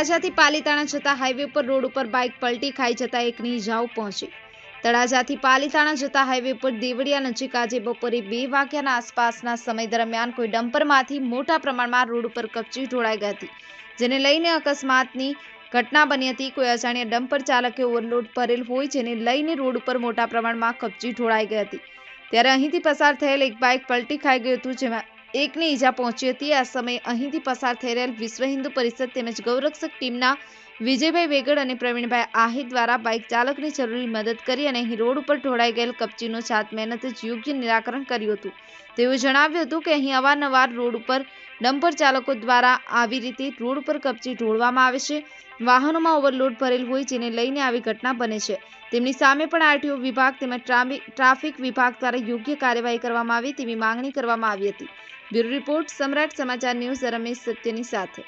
તળાજાથી પાલીતાણા જતા હાઈવે પર રોડ ઉપર બાઇક પલટી ખાઈ જતા એકની ઇજાઓ પહોંચી। તળાજાથી પાલીતાણા જતા હાઈવે પર દેવળિયા નજીક આજે બપોરે 2 વાગ્યાના આસપાસના સમય દરમિયાન કોઈ ડમ્પરમાંથી મોટા પ્રમાણમાં રોડ ઉપર કપચી ઢોળાઈ ગઈ હતી, જેને લઈને અકસ્માતની ઘટના બની હતી। કોઈ અજાણ્યા ડમ્પર ચાલકે ઓવરલોડ ભરેલ હોય, જેને લઈને રોડ ઉપર મોટા પ્રમાણમાં કપચી ઢોળાઈ ગઈ હતી। ત્યારે અહીંથી પસાર થયેલ એક બાઇક પલટી ખાઈ ગયું હતું, જેમાં એકની ઈજા પહોંચી હતી। આ સમયે અહીંથી પસાર થઈ રહેલ વિશ્વ હિન્દુ પરિષદ તેમજ ગૌરક્ષક ટીમના વિજયભાઈ વેગડ અને પ્રવીણભાઈ આહિર દ્વારા બાઇક ચાલકની જરૂરી મદદ કરી અને અહીં રોડ ઉપર ઢોળાઈ ગયેલ કપચીનું જાત મહેનત જ યોગ્ય નિરાકરણ કર્યું હતું। તેઓએ જણાવ્યું હતું કે અહીં અવારનવાર રોડ ઉપર ડમ્પર ચાલકો દ્વારા આવી રીતે રોડ ઉપર કપચી ઢોળવામાં આવે છે। વાહનોમાં ઓવરલોડ ભરેલ હોય, જેને લઈને આવી ઘટના બને છે। તેમની સામે પણ આરટીઓ વિભાગ તેમજ ટ્રાફિક વિભાગ દ્વારા યોગ્ય કાર્યવાહી કરવામાં આવે તેવી માંગણી કરવામાં આવી હતી। બ્યુરો રિપોર્ટ, સમ્રાટ સમાચાર ન્યૂઝ, રમેશ સત્યની સાથે।